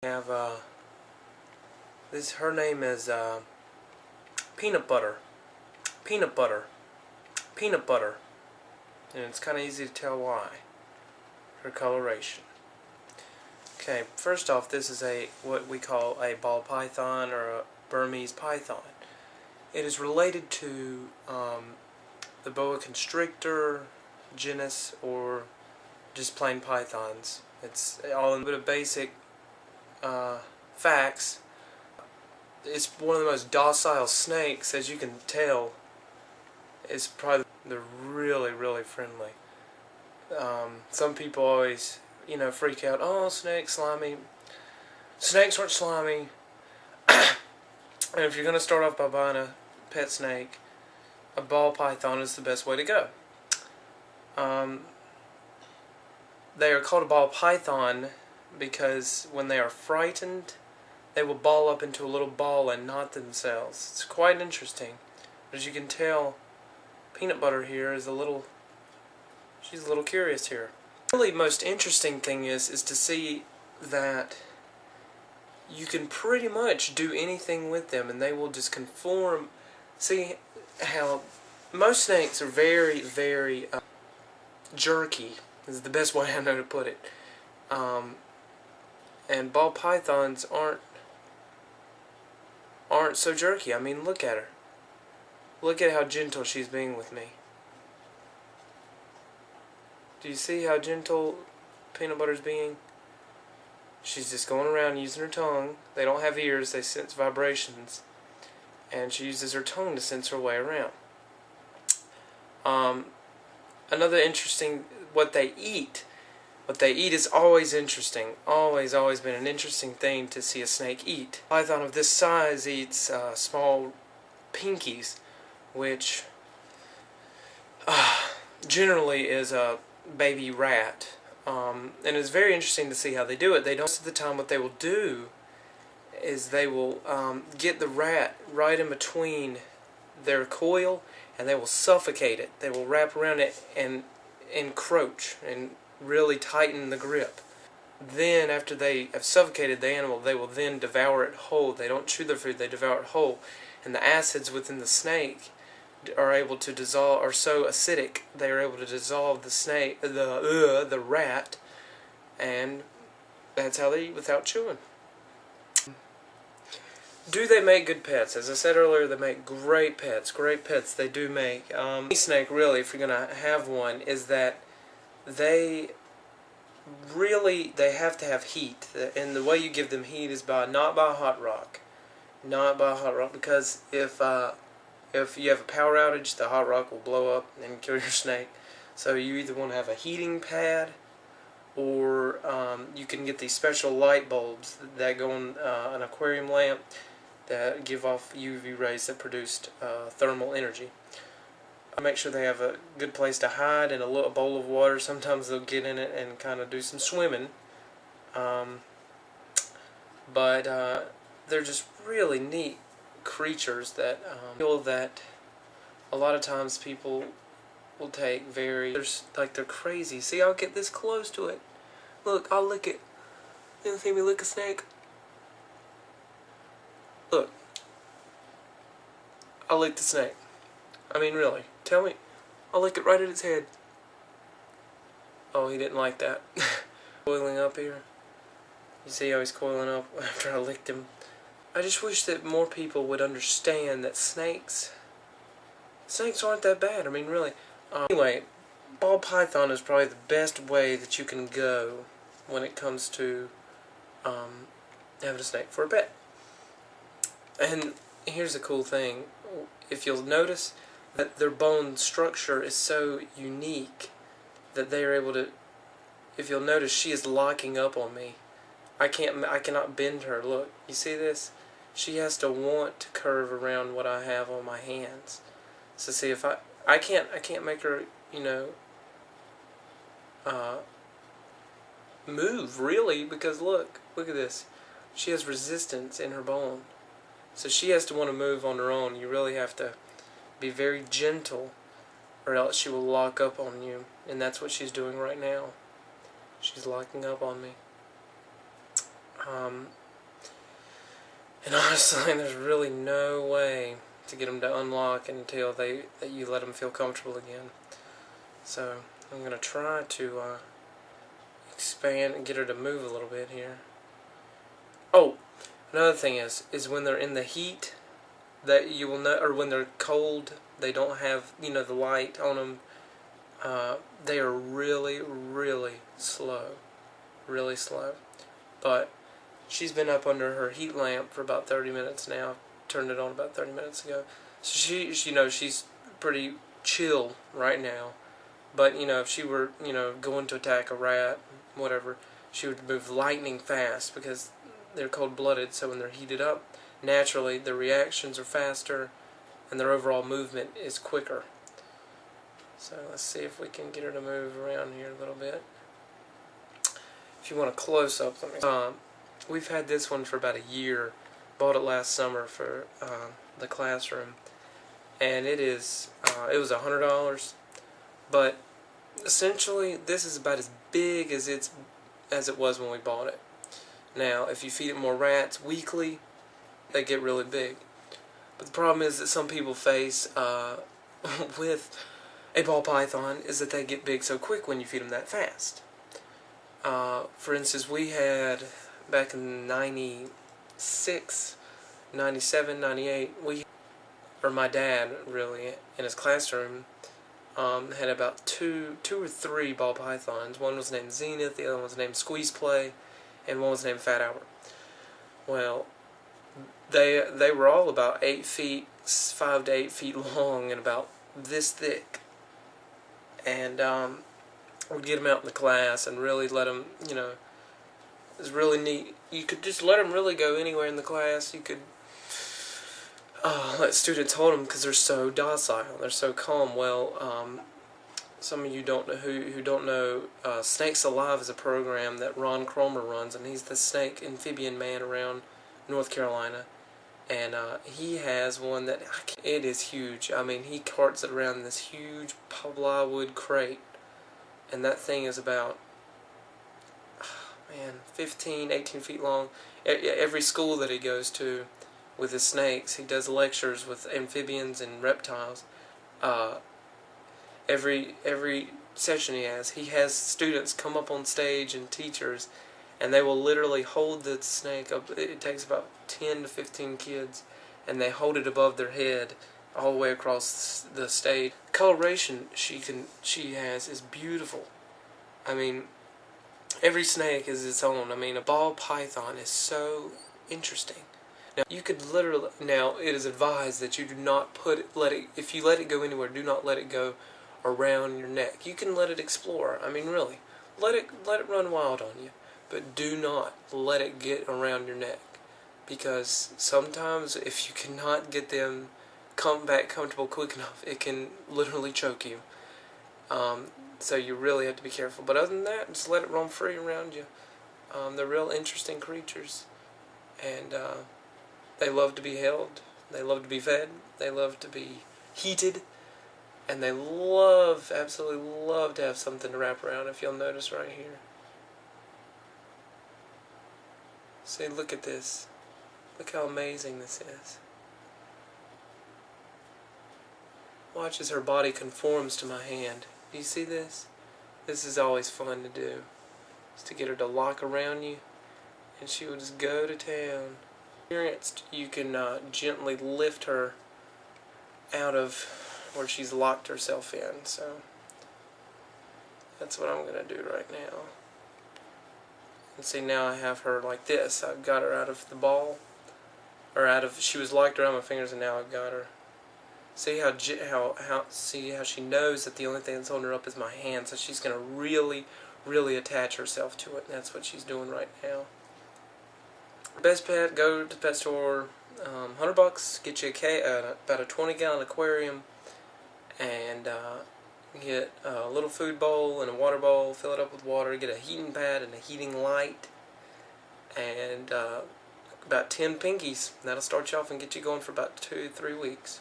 Have her name is Peanut Butter, Peanut Butter, Peanut Butter, and it's kind of easy to tell why. Her coloration. Okay, first off, this is what we call a ball python or a Burmese python. It is related to the boa constrictor genus, or just plain pythons. It's all a bit of basic facts. It's one of the most docile snakes, as you can tell. It's probably, they're really friendly. Some people always, freak out. Oh, snakes, slimy. Snakes aren't slimy. And if you're going to start off by buying a pet snake, a ball python is the best way to go. They are called a ball python because when they are frightened, they will ball up into a little ball and knot themselves. It's quite interesting. As you can tell, Peanut Butter here is she's a little curious here. The really most interesting thing is to see that you can pretty much do anything with them and they will just conform. See how most snakes are very jerky, is the best way I know to put it. And ball pythons aren't so jerky. I mean, look at her. Look at how gentle she's being with me. Do you see how gentle Peanut Butter's being? She's just going around using her tongue. They don't have ears, they sense vibrations. And she uses her tongue to sense her way around. Another interesting, what they eat. What they eat is always interesting. Always been an interesting thing to see a snake eat. A python of this size eats small pinkies, which generally is a baby rat. And it's very interesting to see how they do it. Most of the time what they will do is they will get the rat right in between their coil and they will suffocate it. They will wrap around it and encroach and really tighten the grip. Then after they have suffocated the animal, they will then devour it whole. They don't chew their food, they devour it whole. And the acids within the snake are able to dissolve, are so acidic, they are able to dissolve the snake, the rat, and that's how they eat, without chewing. Do they make good pets? As I said earlier, they make great pets. Great pets they do make. Any snake, really, if you're going to have one, is that they have to have heat. And the way you give them heat is not by a hot rock. Not by a hot rock, because if you have a power outage, the hot rock will blow up and kill your snake. So you either want to have a heating pad, or you can get these special light bulbs that go on an aquarium lamp that give off UV rays that produce thermal energy. Make sure they have a good place to hide in a bowl of water. Sometimes they'll get in it and kind of do some swimming. But they're just really neat creatures that feel that a lot of times people will take they're crazy. See, I'll get this close to it. Look, I'll lick it. You ever see me lick a snake? Look. I'll lick the snake. I mean, really. Tell me. I'll lick it right at its head. Oh, he didn't like that. Coiling up here. You see how he's coiling up after I licked him. I just wish that more people would understand that snakes aren't that bad. I mean, really. Anyway, ball python is probably the best way that you can go when it comes to having a snake for a pet. And here's the cool thing. If you'll notice that their bone structure is so unique that they are able to, if you'll notice, she is locking up on me. I cannot bend her. Look, you see this? She has to want to curve around what I have on my hands. So see, if I can't make her, move really, because look at this. She has resistance in her bone. So she has to want to move on her own. You really have to be very gentle, or else she will lock up on you. And that's what she's doing right now. She's locking up on me. Um, and honestly, there's really no way to get them to unlock until that you let them feel comfortable again. So I'm going to try to expand and get her to move a little bit here. Oh, another thing is when they're in the heat, that you will know, or when they're cold, they don't have, the light on them. They are really, really slow. Really slow. But she's been up under her heat lamp for about 30 minutes now. Turned it on about 30 minutes ago. So she's pretty chill right now. But, if she were, going to attack a rat, whatever, she would move lightning fast because they're cold-blooded. So when they're heated up, naturally their reactions are faster and their overall movement is quicker. So let's see if we can get her to move around here a little bit. If you want a close-up, we've had this one for about a year. Bought it last summer for the classroom, and it was $100. But essentially, this is about as big as it was when we bought it. Now, if you feed it more rats weekly, they get really big. But the problem is that some people face with a ball python is that they get big so quick when you feed them that fast. For instance, we had back in 96, 97, 98, my dad really, in his classroom, had about two or three ball pythons. One was named Zenith, the other one was named Squeeze Play, and one was named Fat Albert. Well, they were all about 8 feet, 5 to 8 feet long, and about this thick. And we'd get them out in the class and really let them, it was really neat. You could just let them really go anywhere in the class. You could let students hold them because they're so docile, they're so calm. Well, some of you who don't know, Snakes Alive is a program that Ron Cromer runs, and he's the snake amphibian man around North Carolina. And he has one that, it is huge. I mean, he carts it around in this huge plywood crate. And that thing is about, 15, 18 feet long. Every school that he goes to with his snakes, he does lectures with amphibians and reptiles. Every session he has students come up on stage and teachers, and they will literally hold the snake up. It takes about 10 to 15 kids, and they hold it above their head all the way across the stage. The coloration she has is beautiful. I mean, every snake is its own. I mean, a ball python is so interesting. Now, you could literally, it is advised that you do not if you let it go anywhere, do not let it go around your neck. You can let it explore. I mean, really, let it run wild on you, but do not let it get around your neck, because sometimes if you cannot get them come back comfortable quick enough, it can literally choke you. So you really have to be careful. But other than that, just let it roam free around you. They're real interesting creatures, and they love to be held. They love to be fed. They love to be heated. And they absolutely love to have something to wrap around, if you'll notice right here. See, look at this. Look how amazing this is. Watch as her body conforms to my hand. Do you see this? This is always fun to do. Is to get her to lock around you, and she will just go to town. You can gently lift her out of where she's locked herself in. So that's what I'm going to do right now. And see, now I have her like this. I've got her out of the ball, she was locked around my fingers, and now I've got her. See how she knows that the only thing that's holding her up is my hand, so she's going to really, really attach herself to it, and that's what she's doing right now. Best pet, go to the pet store, $100, get you about a 20-gallon aquarium, and get a little food bowl and a water bowl, fill it up with water, get a heating pad and a heating light, and about 10 pinkies. That'll start you off and get you going for about 2-3 weeks.